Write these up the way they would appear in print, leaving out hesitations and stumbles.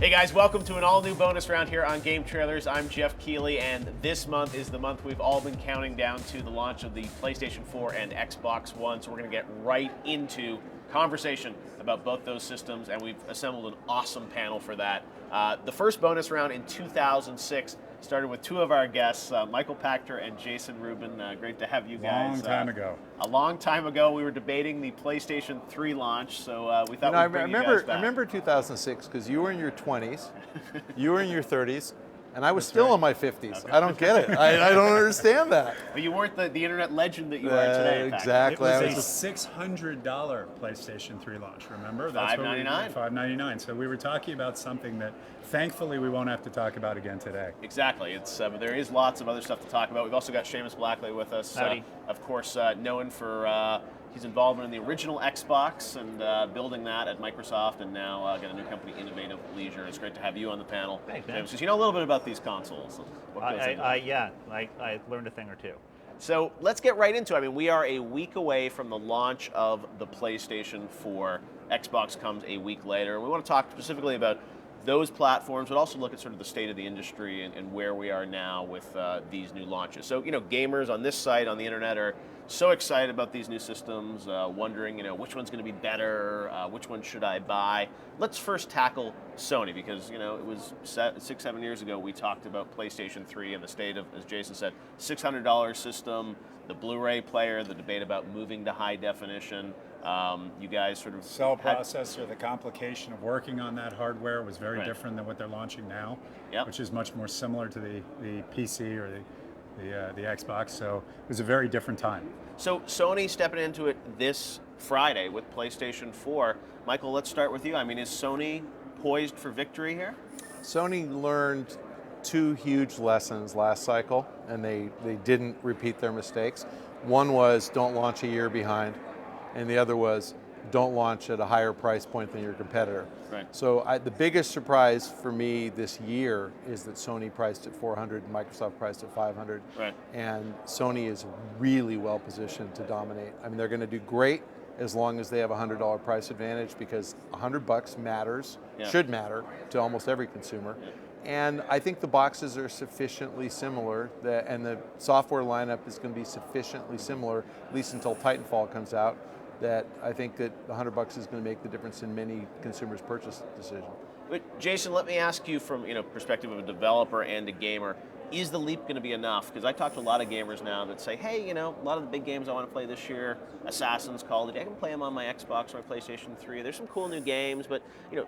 Hey guys, welcome to an all-new bonus round here on GameTrailers. I'm Jeff Keighley, and this month is the month we've all been counting down to the launch of the PlayStation 4 and Xbox One, so we're going to get right into conversation about both those systems, and we've assembled an awesome panel for that. The first bonus round in 2006 started with two of our guests, Michael Pachter and Jason Rubin. Great to have you guys. Long time ago. A long time ago, we were debating the PlayStation 3 launch, so we thought we'd bring you guys back. I remember 2006 because you were in your 20s, you were in your 30s, and I was still in my 50s. Okay. I don't get it. I don't understand that. But you weren't the internet legend that you are today. Exactly. It was a $600 PlayStation 3 launch, remember? That's $599. $599. So we were talking about something that thankfully we won't have to talk about again today. Exactly. There is lots of other stuff to talk about. We've also got Seamus Blackley with us. Of course, known for his involvement in the original Xbox and building that at Microsoft, and now got a new company, Innovative Leisure. It's great to have you on the panel. Thanks, man. Because you know a little bit about these consoles. I learned a thing or two. So let's get right into it. I mean, we are a week away from the launch of the PlayStation 4. Xbox comes a week later. We want to talk specifically about those platforms, but also look at sort of the state of the industry and where we are now with these new launches. So, gamers on this site, on the internet, are so excited about these new systems, wondering, which one's going to be better, which one should I buy. Let's first tackle Sony, because, it was 6-7 years ago we talked about PlayStation 3 and the state of, as Jason said, $600 system, the Blu-ray player, the debate about moving to high definition. You guys sort of cell processor, the complication of working on that hardware was very different than what they're launching now, which is much more similar to the PC or the Xbox. So it was a very different time. So Sony stepping into it this Friday with PlayStation 4. Michael, let's start with you. I mean, is Sony poised for victory here? Sony learned two huge lessons last cycle, and they didn't repeat their mistakes. One was don't launch a year behind, and the other was don't launch at a higher price point than your competitor. Right. So the biggest surprise for me this year is that Sony priced at $400 and Microsoft priced at $500. Right. And Sony is really well positioned to dominate. I mean, they're going to do great as long as they have a $100 price advantage, because $100 matters, should matter to almost every consumer. Yeah. And I think the boxes are sufficiently similar, and the software lineup is going to be sufficiently similar, at least until Titanfall comes out, that I think that the $100 is going to make the difference in many consumers' purchase decision. But Jason, let me ask you from perspective of a developer and a gamer, is the leap going to be enough? Because I talk to a lot of gamers now that say, hey, a lot of the big games I want to play this year, Assassin's, Call of Duty, I can play them on my Xbox or my PlayStation 3. There's some cool new games, but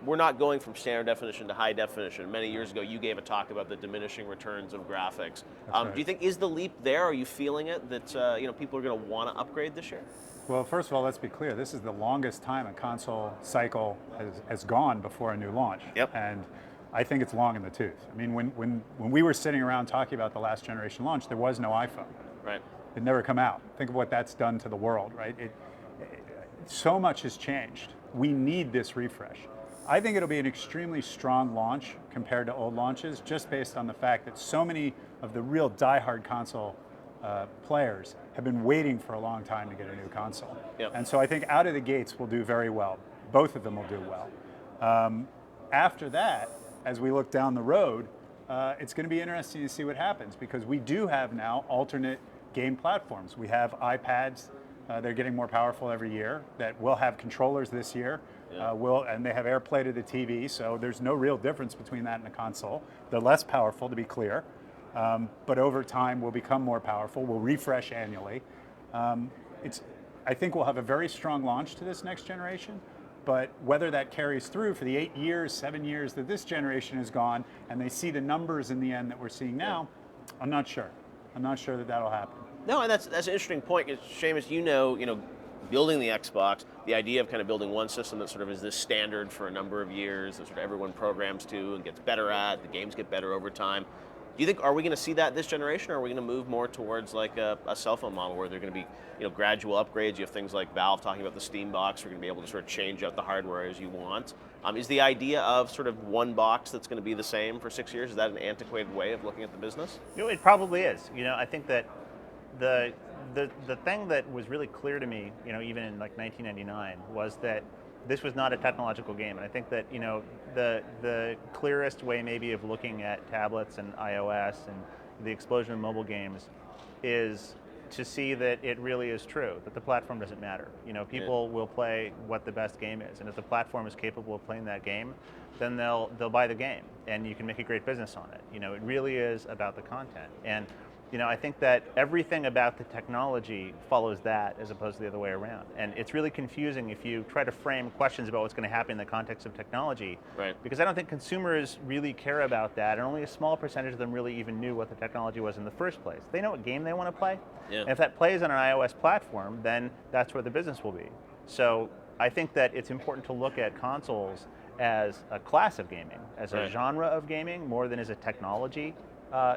we're not going from standard definition to high definition. Many years ago, you gave a talk about the diminishing returns of graphics. Right. Do you think, is the leap there? Are you feeling it, that people are going to want to upgrade this year? Well, first of all, let's be clear. This is the longest time a console cycle has gone before a new launch. Yep. And I think it's long in the tooth. I mean, when we were sitting around talking about the last generation launch, there was no iPhone. Right. It never come out. Think of what that's done to the world, right? So much has changed. We need this refresh. I think it'll be an extremely strong launch compared to old launches, just based on the fact that so many of the real diehard console players have been waiting for a long time to get a new console. Yep. And so I think out of the gates we'll do very well. Both of them will do well. After that, as we look down the road, it's going to be interesting to see what happens, because we do have now alternate game platforms. We have iPads, they're getting more powerful every year, that will have controllers this year, and they have AirPlay to the TV, so there's no real difference between that and a console. They're less powerful, to be clear, but over time will become more powerful. We'll refresh annually. I think we'll have a very strong launch to this next generation. But whether that carries through for the 8 years, 7 years that this generation has gone, and they see the numbers in the end that we're seeing now, I'm not sure. I'm not sure that that'll happen. No, and that's an interesting point. Seamus, building the Xbox, the idea of kind of building one system that sort of is this standard for a number of years, that sort of everyone programs to and gets better at, the games get better over time. Do you think, are we going to see that this generation, or are we going to move more towards like a cell phone model where they're going to be, gradual upgrades? You have things like Valve talking about the Steam box. We're going to be able to sort of change out the hardware as you want. Is the idea of sort of one box that's going to be the same for 6 years, is that an antiquated way of looking at the business? It probably is. I think that the thing that was really clear to me, even in like 1999, was that this was not a technological game. And I think that, you know, the clearest way maybe of looking at tablets and iOS and the explosion of mobile games is to see that it really is true, that the platform doesn't matter. You know, people will play what the best game is, and if the platform is capable of playing that game, then they'll buy the game, and you can make a great business on it. You know, it really is about the content. And you know, I think that everything about the technology follows that as opposed to the other way around. And it's really confusing if you try to frame questions about what's going to happen in the context of technology. Right. Because I don't think consumers really care about that, and only a small percentage of them really even knew what the technology was in the first place. They know what game they want to play. Yeah. And if that plays on an iOS platform, then that's where the business will be. So I think that it's important to look at consoles as a class of gaming, as a genre of gaming, more than as a technology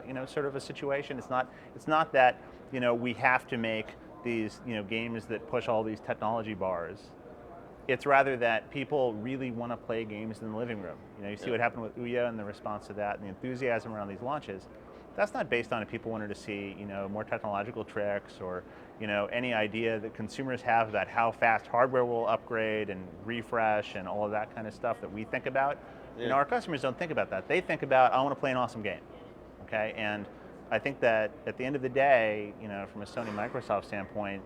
you know, sort of a situation. It's not that, you know, we have to make these, you know, games that push all these technology bars. It's rather that people really want to play games in the living room. You know, you see what happened with Ouya and the response to that and the enthusiasm around these launches. That's not based on if people wanted to see, you know, more technological tricks or, you know, any idea that consumers have about how fast hardware will upgrade and refresh and all of that kind of stuff that we think about. You know, our customers don't think about that. They think about, I want to play an awesome game. Okay, and I think that at the end of the day, you know, from a Sony Microsoft standpoint,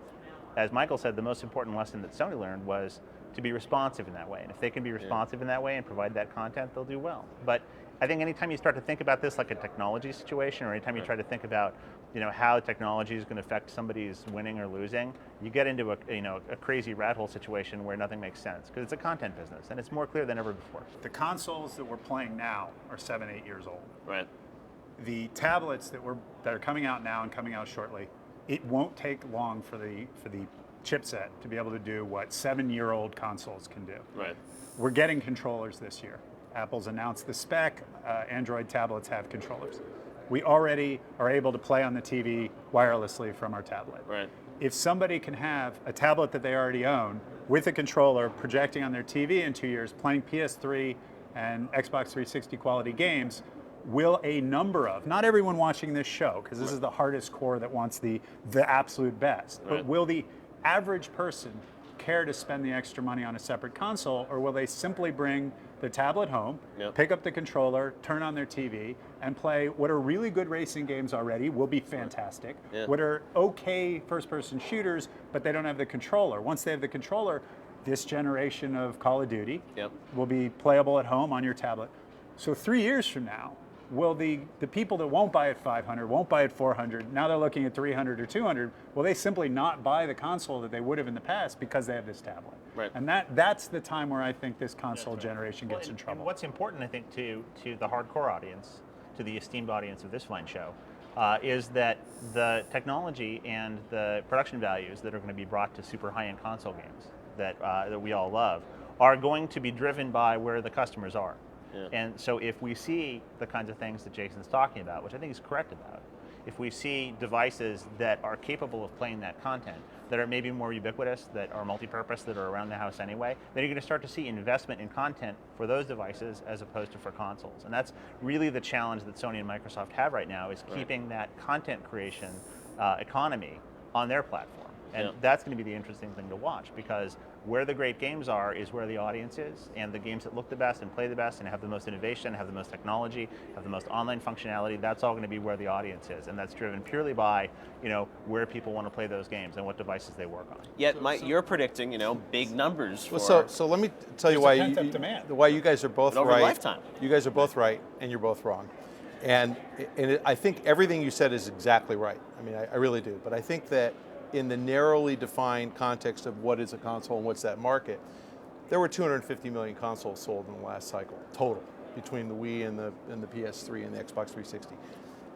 as Michael said, the most important lesson that Sony learned was to be responsive in that way. And if they can be responsive in that way and provide that content, they'll do well. But I think anytime you start to think about this like a technology situation, or anytime you try to think about, you know, how technology is going to affect somebody's winning or losing, you get into a, you know, a crazy rat hole situation where nothing makes sense because it's a content business and it's more clear than ever before. The consoles that we're playing now are 7, 8 years old. Right. The tablets that are coming out now and coming out shortly, it won't take long for the chipset to be able to do what 7-year-old consoles can do. Right. We're getting controllers this year. Apple's announced the spec. Android tablets have controllers. We already are able to play on the TV wirelessly from our tablet. Right. If somebody can have a tablet that they already own with a controller projecting on their TV in 2 years, playing PS3 and Xbox 360 quality games, will a number of, not everyone watching this show, because this is the hardest core that wants the absolute best, but will the average person care to spend the extra money on a separate console, or will they simply bring the tablet home, pick up the controller, turn on their TV, and play what are really good racing games already, will be fantastic, what are okay first-person shooters, but they don't have the controller. Once they have the controller, this generation of Call of Duty will be playable at home on your tablet. So 3 years from now, will the people that won't buy at 500, won't buy at 400, now they're looking at 300 or 200, will they simply not buy the console that they would have in the past because they have this tablet? Right. And that's the time where I think this console generation gets in trouble. And what's important, I think, to the hardcore audience, to the esteemed audience of this fine show, is that the technology and the production values that are going to be brought to super high-end console games that we all love are going to be driven by where the customers are. And so if we see the kinds of things that Jason's talking about, which I think he's correct about, if we see devices that are capable of playing that content, that are maybe more ubiquitous, that are multi-purpose, that are around the house anyway, then you're going to start to see investment in content for those devices as opposed to for consoles. And that's really the challenge that Sony and Microsoft have right now, is keeping that content creation economy on their platform. And that's going to be the interesting thing to watch, because where the great games are is where the audience is, and the games that look the best and play the best and have the most innovation, have the most technology, have the most online functionality, that's all going to be where the audience is, and that's driven purely by, you know, where people want to play those games and what devices they work on. Yet, you're predicting, you know, big numbers for. So let me tell you why why you guys are both over right. a lifetime. You guys are both right, and you're both wrong. And I think everything you said is exactly right. I mean, I really do. But I think that in the narrowly defined context of what is a console and what's that market, there were 250 million consoles sold in the last cycle, total, between the Wii and the PS3 and the Xbox 360.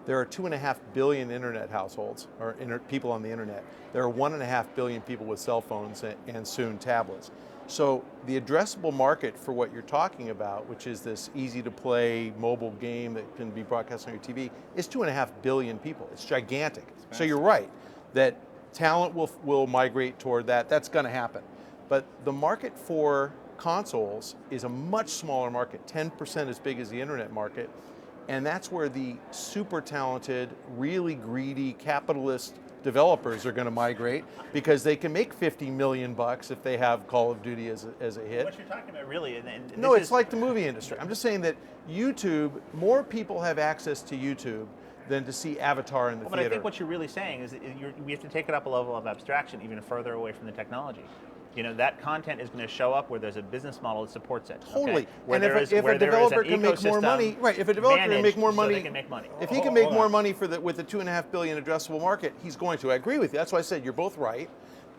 There are 2.5 billion internet households, or people on the internet. There are 1.5 billion people with cell phones and soon tablets. So the addressable market for what you're talking about, which is this easy to play mobile game that can be broadcast on your TV, is 2.5 billion people. It's gigantic. So you're right that talent will migrate toward that. That's going to happen. But the market for consoles is a much smaller market, 10% as big as the internet market. And that's where the super talented, really greedy, capitalist developers are going to migrate because they can make $50 million if they have Call of Duty as a hit. What you're talking about, really, and No, it's like the movie industry. I'm just saying that YouTube, more people have access to YouTube than to see Avatar in the But theater. I think what you're really saying is that we have to take it up a level of abstraction even further away from the technology. That content is going to show up where there's a business model that supports it. Totally. Okay? Where And if there a is developer an can make more ecosystem money, right? If a developer can make more managed money, so they can make money. if he can make more money with the $2.5 billion addressable market, he's going to. I agree with you. That's why I said you're both right.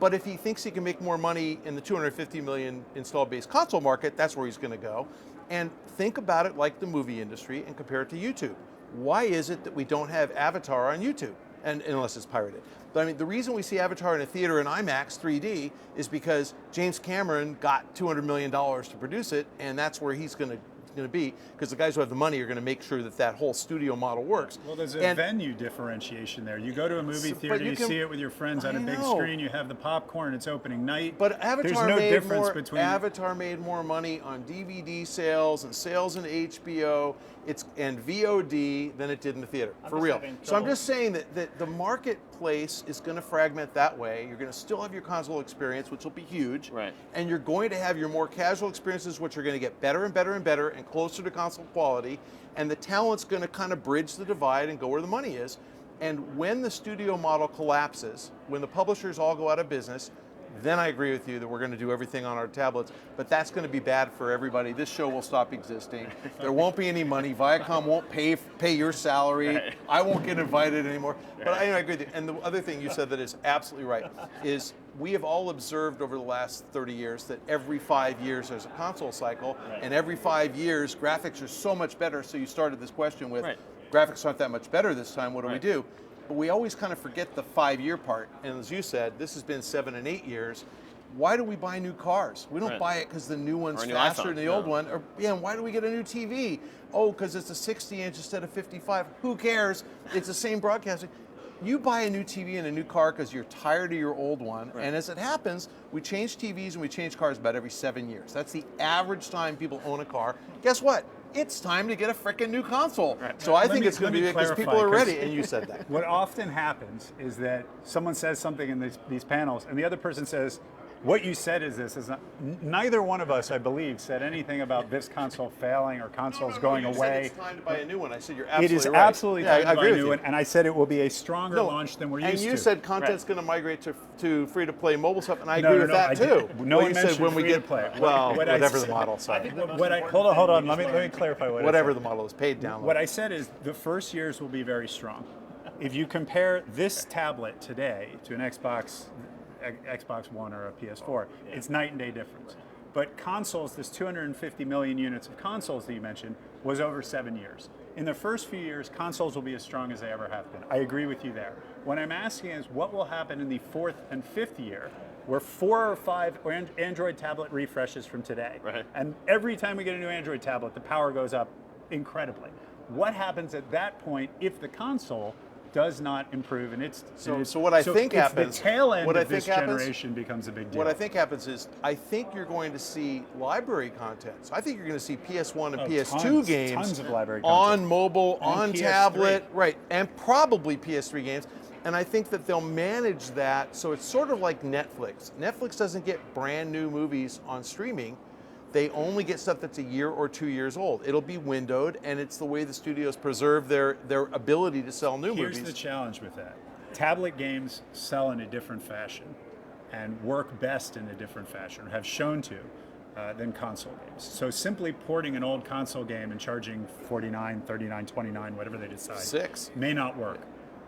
But if he thinks he can make more money in the 250 million installed base console market, that's where he's going to go. And think about it like the movie industry and compare it to YouTube. Why is it that we don't have Avatar on YouTube? And unless it's pirated. But I mean, the reason we see Avatar in a theater in IMAX 3D is because James Cameron got $200 million to produce it, and that's where he's going to be, because the guys who have the money are going to make sure that whole studio model works. Well, there's a venue differentiation there. You go to a movie theater, you see it with your friends on a big screen, you have the popcorn, it's opening night. But Avatar Avatar made more money on DVD sales and sales in HBO and VOD than it did in the theater, for real. So I'm just saying that the marketplace is going to fragment that way. You're going to still have your console experience, which will be huge, right? And you're going to have your more casual experiences, which are going to get better and better and better and closer to console quality. And the talent's going to kind of bridge the divide and go where the money is. And when the studio model collapses, when the publishers all go out of business, then I agree with you that we're going to do everything on our tablets, but that's going to be bad for everybody. This show will stop existing. There won't be any money. Viacom won't pay your salary. Right. I won't get invited anymore. Right. But I agree with you. And the other thing you said that is absolutely right is we have all observed over the last 30 years that every 5 years there's a console cycle, right. And every 5 years graphics are so much better. So you started this question with, right. Graphics aren't that much better this time, what do we do? But we always kind of forget the 5-year part. And as you said, this has been 7 and 8 years. Why do we buy new cars? We don't buy it because the new one's faster than the old one. Or, and why do we get a new TV? Oh, because it's a 60-inch instead of 55. Who cares? It's the same broadcasting. You buy a new TV and a new car because you're tired of your old one. Right. And as it happens, we change TVs and we change cars about every 7 years. That's the average time people own a car. Guess what? It's time to get a frickin' new console. Right. So I think it's going to be because people are ready, and you said that. What often happens is that someone says something in these panels, and the other person says, what you said is this. Is not, neither one of us, I believe, said anything about this console failing or consoles going away. Said it's time to buy a new one. I said you're absolutely right. It is absolutely time to buy a new one, and I said it will be a stronger launch than we're used to. And you said content's going to migrate to free-to-play mobile stuff, and I agree with that too. No one mentioned when we get play. Well, whatever the model. Sorry. Hold on. Let me clarify what. Whatever the model is, paid down. What I said is the first years will be very strong. If you compare this tablet today to an Xbox One or a PS4, it's night and day difference. But consoles, this 250 million units of consoles that you mentioned, was over 7 years. In the first few years, consoles will be as strong as they ever have been. I agree with you there. What I'm asking is what will happen in the 4th and 5th year, where 4 or 5 Android tablet refreshes from today. Right. And every time we get a new Android tablet, the power goes up incredibly. What happens at that point if the console does not improve, and so what I think happens. The tail end of this generation becomes a big deal. What I think happens is I think you're going to see library content. So I think you're going to see PS1 and PS2 games tons of library on mobile, on PS3. tablet, right, and probably PS3 games. And I think that they'll manage that so it's sort of like Netflix. Netflix doesn't get brand new movies on streaming. They only get stuff that's a year or 2 years old. It'll be windowed, and it's the way the studios preserve their ability to sell new movies. Here's the challenge with that. Tablet games sell in a different fashion and work best in a different fashion, or have shown to, than console games. So simply porting an old console game and charging $49, $39, $29, whatever they decide, may not work.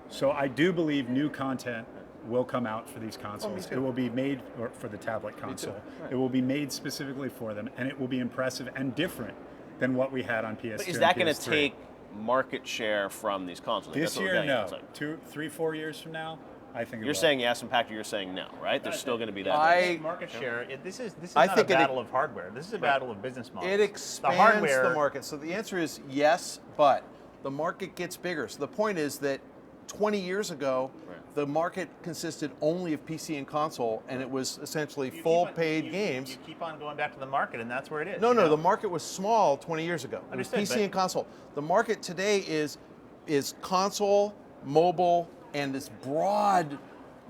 So I do believe new content will come out for these consoles. It will be made for the tablet console. Right. It will be made specifically for them, and it will be impressive and different than what we had on PS2. But is that going to take market share from these consoles? This year, no. 2, 3, 4 years from now, I think you're saying yes, and Patrick, you're saying no, right? There's still going to be that. Market share. This is not a battle of hardware. This is a battle of business models. It expands the market. So the answer is yes, but the market gets bigger. So the point is that 20 years ago, the market consisted only of PC and console, and it was essentially full paid games. You keep on going back to the market, and that's where it is. No, the market was small 20 years ago. Understood, PC and console. The market today is console, mobile, and this broad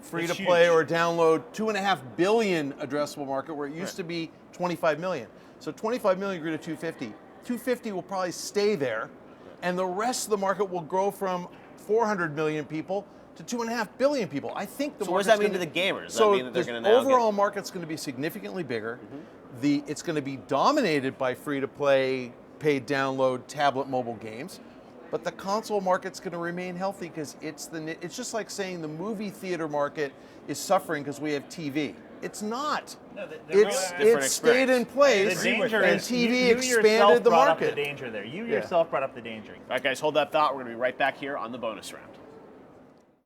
free-to-play or download 2.5 billion addressable market where it used to be 25 million. So 25 million grew to 250. 250 will probably stay there, and the rest of the market will grow from 400 million people to 2.5 billion people. I think the So what does that mean to the gamers? Does that mean that they're going to the now overall market's going to be significantly bigger. It's going to be dominated by free-to-play, paid download, tablet, mobile games. But the console market's going to remain healthy because it's just like saying the movie theater market is suffering because we have TV. It's not. No, it stayed in place, The danger and is TV you expanded yourself the brought market. up the danger there. You yourself brought up the danger. All right, guys, hold that thought. We're going to be right back here on the bonus round.